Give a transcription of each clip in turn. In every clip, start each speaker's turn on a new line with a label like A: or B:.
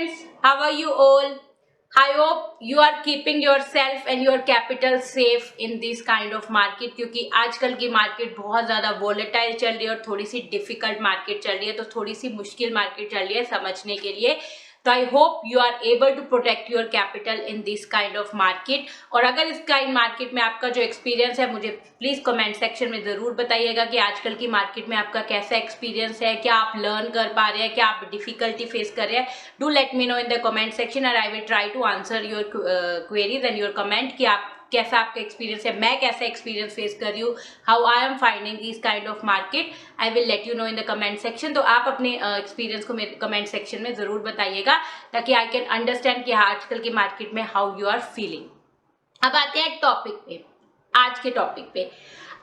A: friends, how are you all? I hope you are keeping yourself and your capital safe in this kind of market क्योंकि आजकल की market बहुत ज़्यादा volatile चल रही है और थोड़ी सी डिफिकल्ट मार्केट चल रही है, तो थोड़ी सी मुश्किल मार्केट चल रही है समझने के लिए। तो I hope you are able to protect your capital in this kind of market. और अगर इस काइंड मार्केट में आपका जो एक्सपीरियंस है मुझे प्लीज़ कमेंट सेक्शन में ज़रूर बताइएगा कि आजकल की मार्केट में आपका कैसा एक्सपीरियंस है, क्या आप लर्न कर पा रहे हैं, क्या आप डिफिकल्टी फेस कर रहे हैं। Do let me know in the comment section और I will try to answer your queries and your comment कि आप कैसा आपका एक्सपीरियंस है, मैं कैसा एक्सपीरियंस फेस कर रही हूँ, how I am finding this kind of market. I will let you know in the comment section. तो आप अपने एक्सपीरियंस को मेरे कमेंट सेक्शन में ज़रूर बताइएगा ताकि आई कैन अंडरस्टैंड कि आजकल की मार्केट में हाउ यू आर फीलिंग। अब आते हैं टॉपिक पे, आज के टॉपिक पे।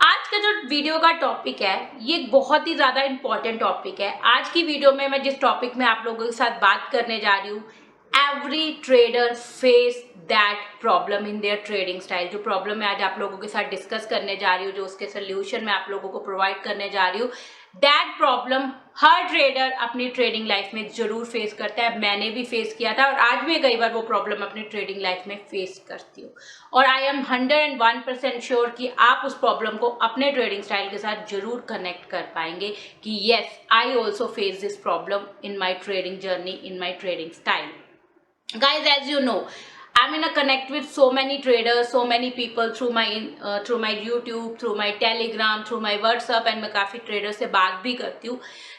A: आज का जो वीडियो का टॉपिक है ये बहुत ही ज़्यादा इंपॉर्टेंट टॉपिक है। आज की वीडियो में मैं जिस टॉपिक में आप लोगों के साथ बात करने जा रही हूँ, every trader face that problem in their trading style. जो प्रॉब्लम मैं आज आप लोगों के साथ डिस्कस करने जा रही हूँ, जो उसके सोल्यूशन मैं आप लोगों को प्रोवाइड करने जा रही हूँ, दैट प्रॉब्लम हर ट्रेडर अपनी ट्रेडिंग लाइफ में जरूर फेस करता है। मैंने भी फेस किया था और आज भी कई बार वो प्रॉब्लम अपनी ट्रेडिंग लाइफ में फेस करती हूँ। और आई एम 101% श्योर कि आप उस प्रॉब्लम को अपने ट्रेडिंग स्टाइल के साथ जरूर कनेक्ट कर पाएंगे कि yes I also face this problem in my trading journey, in my trading style. Guys, as you know, I'm in a connect with so many traders, so many people through my YouTube, through my Telegram, through my WhatsApp, and मैं काफ़ी trader से बात भी करती हूँ।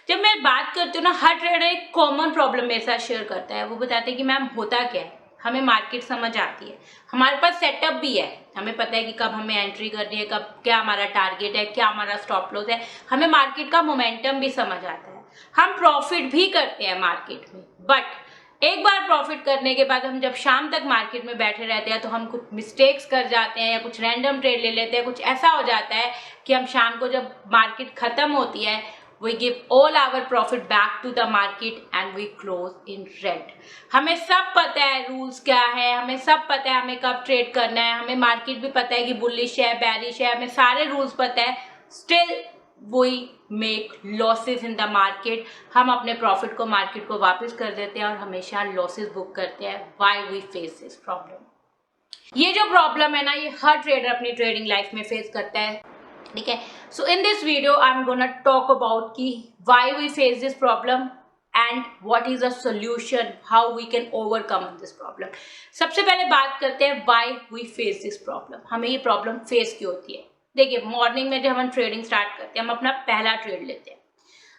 A: जब मैं बात करती हूँ ना, हर ट्रेडर एक कॉमन प्रॉब्लम मेरे साथ शेयर करता है। वो बताते हैं कि मैम होता क्या है, हमें मार्केट समझ आती है, हमारे पास सेटअप भी है, हमें पता है कि कब हमें एंट्री करनी है, कब क्या हमारा टारगेट है, क्या हमारा स्टॉप लॉस है, हमें मार्केट का मोमेंटम भी समझ आता है, हम प्रॉफिट भी करते हैं मार्केट में। बट एक बार प्रॉफिट करने के बाद हम जब शाम तक मार्केट में बैठे रहते हैं तो हम कुछ मिस्टेक्स कर जाते हैं या कुछ रैंडम ट्रेड ले लेते हैं। कुछ ऐसा हो जाता है कि हम शाम को जब मार्केट खत्म होती है, we give all our profit back to the market and we close in red. हमें सब पता है रूल्स क्या है, हमें सब पता है हमें कब ट्रेड करना है, हमें मार्केट भी पता है कि बुलिश है, बेरिश है, हमें सारे रूल्स पता है, still we make losses in the market. हम अपने प्रॉफिट को मार्केट को वापस कर देते हैं और हमेशा लॉसेस बुक करते हैं। Why we face this problem? ये जो प्रॉब्लम है ना, ये हर ट्रेडर अपनी ट्रेडिंग लाइफ में फेस करता है, ठीक है। So in this video I am gonna talk about कि why we face this problem and what is a solution, how we can overcome this problem. सबसे पहले बात करते हैं why we face this problem, हमें ये प्रॉब्लम फेस क्यों होती है। देखिए, मॉर्निंग में जब हम ट्रेडिंग स्टार्ट करते हैं, हम अपना पहला ट्रेड लेते हैं।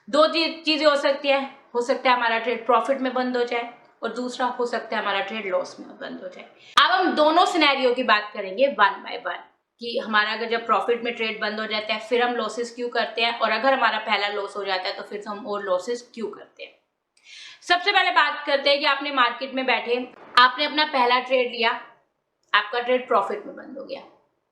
A: दो चीज़ें हो सकती है, हो सकता है हमारा ट्रेड प्रॉफिट में बंद हो जाए और दूसरा हो सकता है हमारा ट्रेड लॉस में बंद हो जाए। अब हम दोनों सिनेरियो की बात करेंगे वन बाय वन कि हमारा अगर जब प्रॉफिट में ट्रेड बंद हो जाता है फिर हम लॉसेस क्यों करते हैं, और अगर हमारा पहला लॉस हो जाता है तो फिर हम और लॉसेस क्यों करते हैं। सबसे पहले बात करते हैं कि आपने मार्केट में बैठे, आपने अपना पहला ट्रेड लिया, आपका ट्रेड प्रॉफिट में बंद हो गया।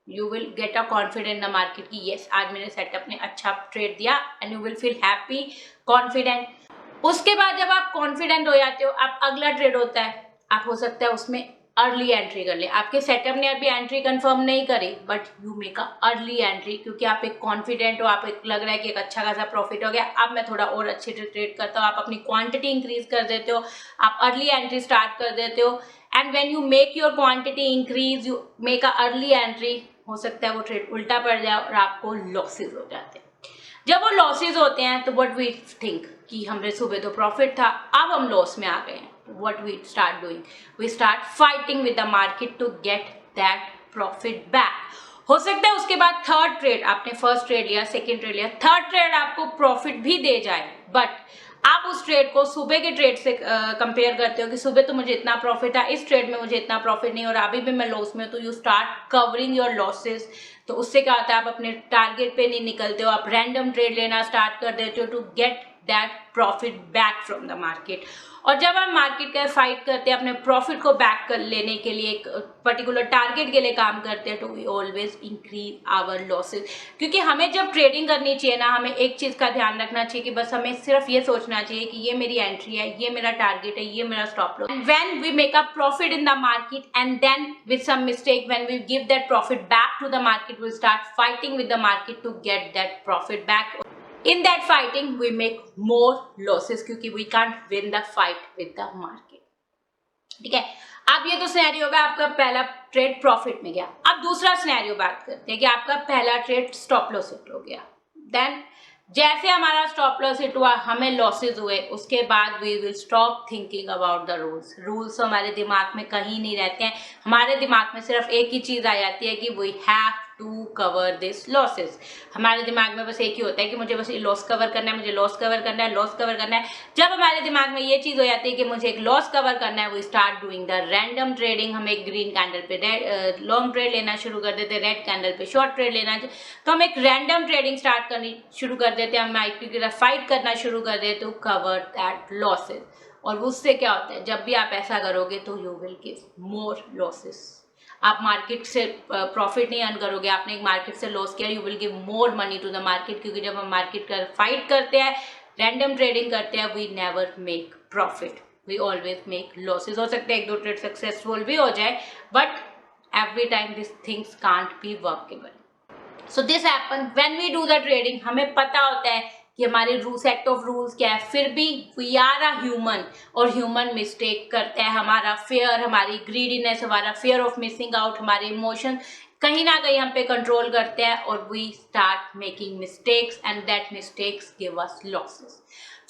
A: You will get a confident in the market कि येस आज मेरे सेटअप ने अच्छा ट्रेड दिया and you will feel happy, confident. उसके बाद जब आप कॉन्फिडेंट हो जाते हो, आप अगला ट्रेड होता है, आप हो सकता है उसमें अर्ली एंट्री कर ले। आपके सेटअप ने अभी एंट्री कंफर्म नहीं करी but you make a early entry क्योंकि आप एक कॉन्फिडेंट हो, आप एक लग रहा है कि एक अच्छा खासा प्रॉफिट हो गया, अब मैं थोड़ा और अच्छे से ट्रेड करता हूँ। आप अपनी क्वांटिटी इंक्रीज कर देते हो, आप अर्ली एंट्री स्टार्ट कर देते हो and when you make your quantity increase, you make a early entry, हो सकता है वो ट्रेड उल्टा पड़ जाए और आपको लॉसेज हो जाते हैं। जब वो लॉसेज होते हैं तो व्हाट वी थिंक कि हमने सुबह तो प्रॉफिट था, अब हम लॉस में आ गए हैं। What we start doing, we start fighting with the market to get that profit back. हो सकता है उसके बाद थर्ड ट्रेड, आपने फर्स्ट ट्रेड लिया, सेकेंड ट्रेड लिया, थर्ड ट्रेड आपको प्रॉफिट भी दे जाए बट आप उस ट्रेड को सुबह के ट्रेड से कंपेयर करते हो कि सुबह तो मुझे इतना प्रॉफिट था, इस ट्रेड में मुझे इतना प्रॉफिट नहीं और अभी भी मैं लॉस में हूं, तो you start covering your losses. तो उससे क्या होता है, आप अपने टारगेट पे नहीं निकलते हो, आप रैंडम ट्रेड लेना स्टार्ट कर देते हो to get that profit back from the market. और जब हम मार्केट का फाइट करते हैं अपने प्रॉफिट को बैक कर लेने के लिए, एक पर्टिकुलर टारगेट के लिए काम करते हैं, तो we always increase our losses. क्योंकि हमें जब ट्रेडिंग करनी चाहिए ना, हमें एक चीज़ का ध्यान रखना चाहिए कि बस हमें सिर्फ ये सोचना चाहिए कि ये मेरी एंट्री है, ये मेरा टारगेट है, ये मेरा stop loss. When we make a profit in the market and then with some mistake when we give that profit back to the market, we start fighting with the market to get that profit back. In that fighting, we make more losses क्योंकि we can't win the fight with the market. ठीक है। अब ये तो scenario होगा आपका पहला trade profit में गया। अब दूसरा सिनेरियो बात करते हैं कि आपका पहला ट्रेड स्टॉप लॉस हिट हो गया। देन जैसे हमारा स्टॉप लॉस हिट हुआ, हमें लॉसेस हुए, उसके बाद we will stop thinking about the rules. Rules हमारे दिमाग में कहीं नहीं रहते हैं, हमारे दिमाग में सिर्फ एक ही चीज आ जाती है कि we have to cover this losses. हमारे दिमाग में बस एक ही होता है कि मुझे बस ये लॉस कवर करना है, मुझे लॉस कवर करना है, लॉस कवर करना है। जब हमारे दिमाग में ये चीज हो जाती है कि मुझे एक लॉस कवर करना है, we start doing the random trading. हम एक ग्रीन कैंडल पे लॉन्ग ट्रेड लेना शुरू कर देते हैं, रेड कैंडल पे शॉर्ट ट्रेड लेना, तो हम एक रैंडम ट्रेडिंग स्टार्ट करनी शुरू कर देते हैं, हम मार्केट की तरफ फाइट करना शुरू कर देते टू कवर दैट लॉसेस। और उससे क्या होता है, जब भी आप ऐसा करोगे तो you will give more losses. आप मार्केट से प्रॉफिट नहीं अर्न करोगे, आपने एक मार्केट से लॉस किया, you will give more money to the market, क्योंकि जब हम मार्केट का फाइट करते हैं, रैंडम ट्रेडिंग करते हैं, we never make profit, we always make losses. हो सकते हैं एक दो ट्रेड सक्सेसफुल भी हो जाए, but every time this things can't be workable. So this happen when we do the trading. हमें पता होता है कि हमारे सेट ऑफ रूल्स क्या है, फिर भी वी आर अ ह्यूमन, और ह्यूमन मिस्टेक करते हैं। हमारा फेयर, हमारी ग्रीडीनेस, हमारा फियर ऑफ मिसिंग आउट, हमारे इमोशन कहीं ना कहीं हम पे कंट्रोल करते हैं, और we start making mistakes and that mistakes give us losses.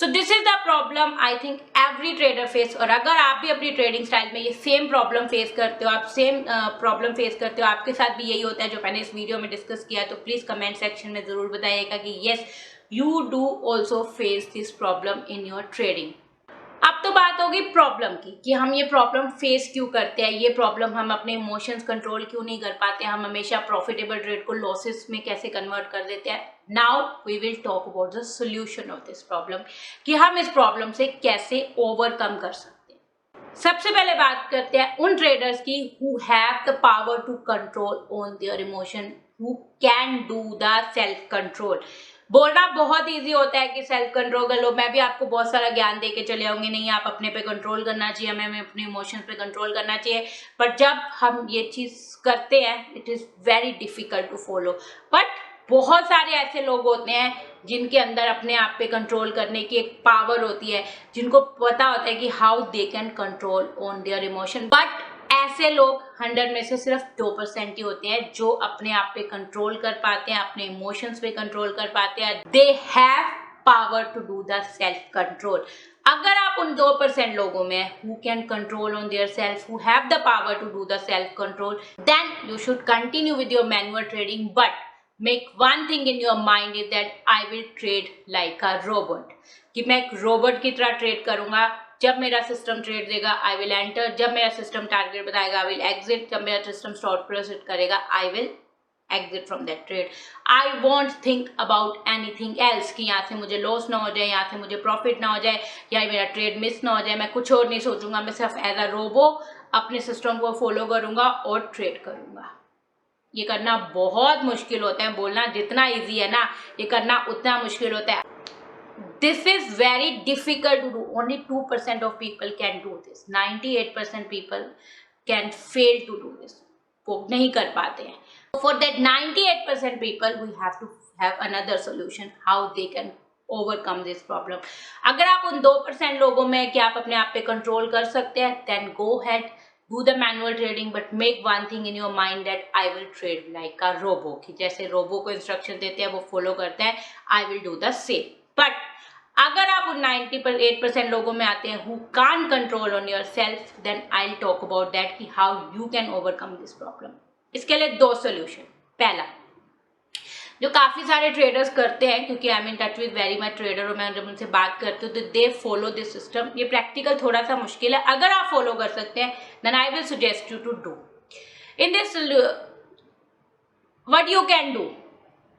A: So this is the problem I think every trader face. और अगर आप भी अपनी ट्रेडिंग स्टाइल में ये सेम प्रॉब्लम फेस करते हो, आप सेम प्रॉब्लम फेस करते हो, आपके साथ भी यही होता है जो मैंने इस वीडियो में डिस्कस किया, तो प्लीज कमेंट सेक्शन में जरूर बताइएगा कि yes you do also face this problem in your trading. अब तो बात होगी प्रॉब्लम की कि हम ये प्रॉब्लम फेस क्यों करते हैं, ये प्रॉब्लम हम अपने इमोशंस कंट्रोल क्यों नहीं कर पाते, हम हमेशा प्रॉफिटेबल ट्रेड को लॉसेस में कैसे कन्वर्ट कर देते हैं। Now we will talk about the solution of this problem, कि हम इस प्रॉब्लम से कैसे ओवरकम कर सकते हैं। सबसे पहले बात करते हैं उन ट्रेडर्स की who have the power to control on their emotion, who can do the self control. बोलना बहुत इजी होता है कि सेल्फ कंट्रोल कर लो, मैं भी आपको बहुत सारा ज्ञान दे के चले आऊंगी, नहीं आप अपने पे कंट्रोल करना चाहिए, हमें अपने इमोशंस पे कंट्रोल करना चाहिए, बट जब हम ये चीज करते हैं it is very difficult to follow. But बहुत सारे ऐसे लोग होते हैं जिनके अंदर अपने आप पे कंट्रोल करने की एक पावर होती है, जिनको पता होता है कि how they can control on their emotion. But ऐसे लोग 100 में से सिर्फ 2% ही होते हैं जो अपने आप पे कंट्रोल कर पाते हैं, अपने इमोशंस पे कंट्रोल कर पाते हैं। They have power to do the self control. अगर आप उन 2% लोगों में who can control on their self, who have the power to do the self control, then you should continue with your manual trading, but make one thing in your mind is that I will trade like a robot, कि मैं एक robot की तरह trade करूंगा। जब मेरा system trade देगा I will enter, जब मेरा सिस्टम टारगेट बताएगा आई विल एग्जिट, जब मेरा सिस्टम स्टॉप लॉस हिट करेगा I will exit from that trade. I want think about anything else, कि यहाँ से मुझे लॉस ना हो जाए, यहाँ से मुझे प्रॉफिट ना हो जाए, या मेरा ट्रेड मिस ना हो जाए, मैं कुछ और नहीं सोचूंगा, मैं सिर्फ एज अ रोबो अपने सिस्टम को फॉलो करूंगा और ट्रेड करूंगा। ये करना बहुत मुश्किल होता है, बोलना जितना इजी है ना, ये करना उतना मुश्किल होता है। This is very difficult to do. Only 2% of people can do this. 98% people can fail to do this. वो नहीं कर पाते हैं. For that 98% people, we have to have another solution how they can overcome this problem. अगर आप उन 2% लोगों में कि आप अपने आप पे कंट्रोल कर सकते हैं, then go ahead, do the manual trading, but make one thing in your mind that I will trade like a robo. कि जैसे रोबो को इंस्ट्रक्शन देते हैं वो फॉलो करते हैं, I will do the same. But अगर आप उन 98% लोगों में आते हैं who can control on yourself, then I will talk about that कि how you can overcome this problem. इसके लिए 2 सोल्यूशन। पहला, जो काफी सारे ट्रेडर्स करते हैं, क्योंकि I am in touch with very much trader और मैं जब उनसे बात करती हूँ तो दे फॉलो दिस सिस्टम। ये प्रैक्टिकल थोड़ा सा मुश्किल है, अगर आप फॉलो कर सकते हैं then I will suggest you to do in this. What you can do,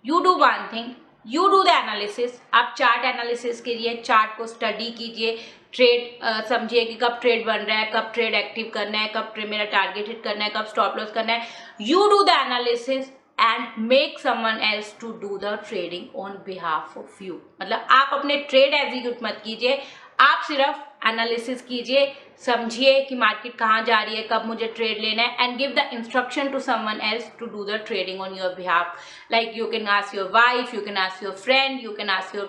A: you do one thing, you do the analysis. आप चार्ट एनालिसिस कीजिए, चार्ट को स्टडी कीजिए, ट्रेड समझिए कि कब ट्रेड बन रहा है, कब ट्रेड एक्टिव करना है, कब ट्रेड मेरा टारगेट हिट करना है, कब स्टॉप लॉस करना है। You do the analysis and make someone else to do the trading on behalf of you. मतलब आप अपने ट्रेड एग्जीक्यूट मत कीजिए, आप सिर्फ एनालिसिस कीजिए, समझिए कि मार्केट कहाँ जा रही है, कब मुझे ट्रेड लेना है, and give the instruction to someone else to do the trading on your behalf. Like you can ask your wife, you can ask your friend, you can ask your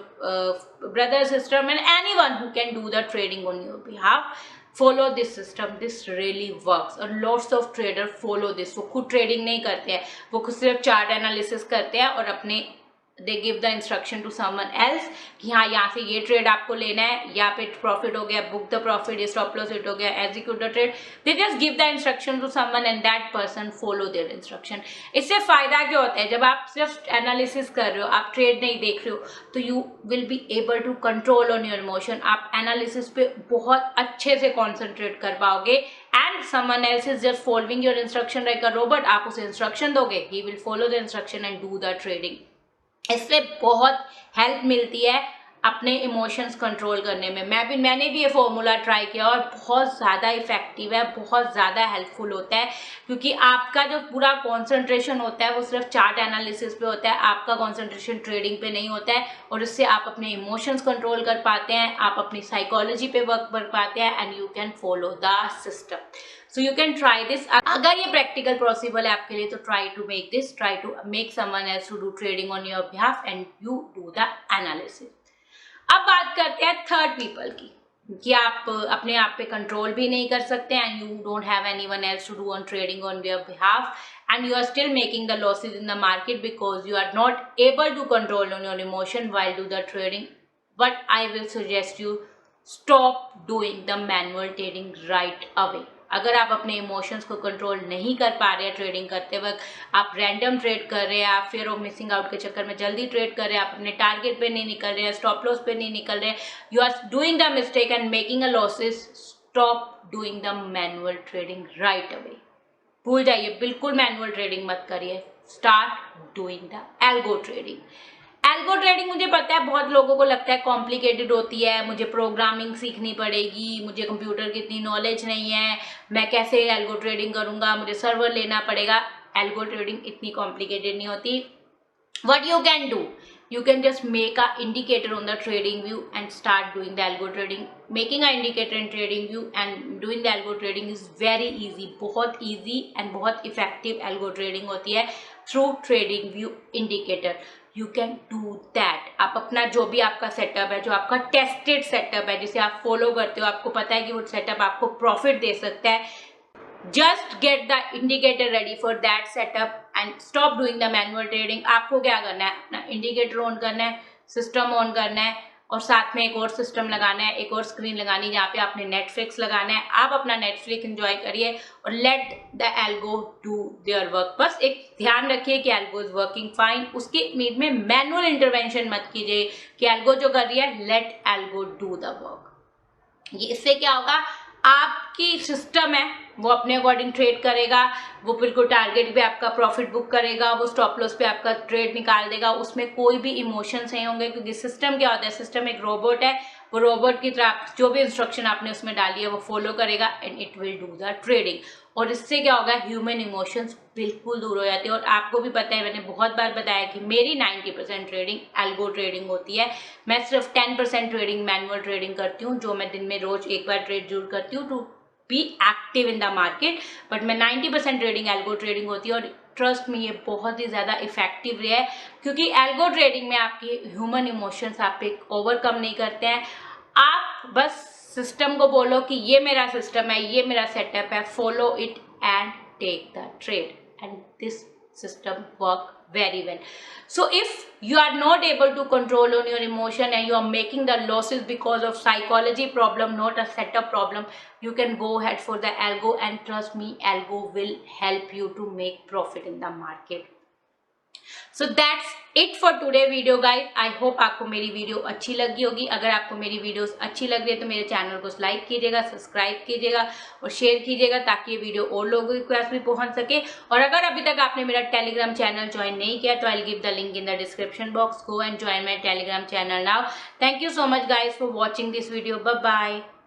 A: brother, sister, and anyone who can do the trading on your behalf. Follow this system, this really works. और lots of trader follow this. वो खुद trading नहीं करते हैं, वो खुद सिर्फ chart analysis करते हैं और अपने they give the instruction to someone else कि हाँ यहाँ से ये ट्रेड आपको लेना है, यहाँ पे प्रॉफिट हो गया, बुक द प्रॉफिट, ये स्टॉप लॉस हिट हो गया, execute the trade. They just give the instruction to someone and that person follow their instruction. इससे फायदा क्या होता है, जब आप सिर्फ एनालिसिस कर रहे हो, आप ट्रेड नहीं देख रहे हो, तो you will be able to control on your emotion. आप एनालिसिस पे बहुत अच्छे से कॉन्सेंट्रेट कर पाओगे and someone else is just following your instruction like a robot. आप उसे इंस्ट्रक्शन दोगे, he will follow the instruction and do the trading. इससे बहुत हेल्प मिलती है अपने इमोशंस कंट्रोल करने में। मैंने भी ये फॉर्मूला ट्राई किया और बहुत ज़्यादा इफेक्टिव है, बहुत ज़्यादा हेल्पफुल होता है, क्योंकि आपका जो पूरा कंसंट्रेशन होता है वो सिर्फ चार्ट एनालिसिस पे होता है, आपका कंसंट्रेशन ट्रेडिंग पे नहीं होता है। और इससे आप अपने इमोशंस कंट्रोल कर पाते हैं, आप अपनी साइकोलॉजी पे वर्क कर पाते हैं and you can follow the system. So you can try this. अगर ये प्रैक्टिकल पॉसिबल है आपके लिए तो try to make this, try to make someone else to do trading on your behalf and you do the analysis. अब बात करते हैं थर्ड पीपल की, कि आप अपने आप पे कंट्रोल भी नहीं कर सकते and you don't have anyone else to do on trading on your behalf and you are still making the losses in the market because you are not able to control on your emotion while do the trading. But I will suggest you stop doing the manual trading right away. अगर आप अपने emotions को control नहीं कर पा रहे हैं trading करते वक्त, आप रैंडम ट्रेड कर रहे हैं, आप फियर ऑफ मिसिंग आउट के चक्कर में जल्दी ट्रेड कर रहे हैं, आप अपने टारगेट पे नहीं निकल रहे हैं, स्टॉप लॉस पे नहीं निकल रहे हैं, you are doing the mistake and making a losses, stop doing the manual trading right away. भूल जाइए, बिल्कुल मैनुअल ट्रेडिंग मत करिए, start doing the algo trading. Algo trading मुझे पता है बहुत लोगों को लगता है कॉम्प्लिकेटेड होती है, मुझे प्रोग्रामिंग सीखनी पड़ेगी, मुझे कंप्यूटर की इतनी नॉलेज नहीं है, मैं कैसे एल्गो ट्रेडिंग करूंगा, मुझे सर्वर लेना पड़ेगा। एल्गो ट्रेडिंग इतनी कॉम्प्लिकेटेड नहीं होती। What you can do, you can just make a indicator on the trading view and start doing the algo trading. Making a indicator in trading view and doing the algo trading is very easy, बहुत easy and बहुत effective algo trading होती है through trading view indicator. You can do that. आप अपना जो भी आपका setup है, जो आपका टेस्टेड सेटअप है, जिसे आप फॉलो करते हो, आपको पता है कि वो सेटअप आपको प्रॉफिट दे सकता है, just get the indicator ready for that setup and stop doing the manual trading. आपको क्या करना है, अपना इंडिकेटर ऑन करना है, सिस्टम ऑन करना है और साथ में एक और सिस्टम लगाना है, एक और स्क्रीन लगानी है जहाँ पे आपने नेटफ्लिक्स लगाना है। आप अपना नेटफ्लिक्स एंजॉय करिए और let the algo do their work. बस एक ध्यान रखिए कि एल्गो इज वर्किंग फाइन, उसकी नीड में मैनुअल इंटरवेंशन मत कीजिए कि एल्गो जो कर रही है, let algo do the work. ये इससे क्या होगा, आपकी सिस्टम है वो अपने अकॉर्डिंग ट्रेड करेगा, वो बिल्कुल टारगेट पे आपका प्रॉफिट बुक करेगा, वो स्टॉप लॉस पे आपका ट्रेड निकाल देगा, उसमें कोई भी इमोशंस नहीं होंगे। क्योंकि सिस्टम क्या होता है, सिस्टम एक रोबोट है, वो रोबोट की तरह जो भी इंस्ट्रक्शन आपने उसमें डाली है वो फॉलो करेगा and it will do the trading. और इससे क्या होगा, ह्यूमन इमोशंस बिल्कुल दूर हो जाते हैं। और आपको भी पता है, मैंने बहुत बार बताया कि मेरी 90% ट्रेडिंग एल्गो ट्रेडिंग होती है। मैं सिर्फ 10% ट्रेडिंग मैनुअल ट्रेडिंग करती हूँ, जो मैं दिन में रोज एक बार ट्रेड जरूर करती हूँ to be active in the market. But मैं 90% ट्रेडिंग एल्गो ट्रेडिंग होती है और ट्रस्ट में ये बहुत ही ज़्यादा इफेक्टिव रहा है, क्योंकि एल्गो ट्रेडिंग में आपकी ह्यूमन इमोशंस आप एक ओवरकम नहीं करते हैं। आप बस सिस्टम को बोलो कि ये मेरा सिस्टम है, ये मेरा सेटअप है, follow it and take the trade and this system work very well. So if you are not able to control on your emotion and you are making the losses because of psychology problem, not a setup problem, you can go ahead for the algo and trust me, algo will help you to make profit in the market. So that's it for today video guys. I hope आपको मेरी video अच्छी लगी होगी। अगर आपको मेरी videos अच्छी लग रही है तो मेरे चैनल को लाइक कीजिएगा, सब्सक्राइब कीजिएगा और शेयर कीजिएगा ताकि ये वीडियो और लोगों के पास भी पहुंच सके। और अगर अभी तक आपने मेरा टेलीग्राम चैनल ज्वाइन नहीं किया तो I give the link in the description box. Go and join my Telegram channel now. Thank you so much guys for watching this video. Bye bye.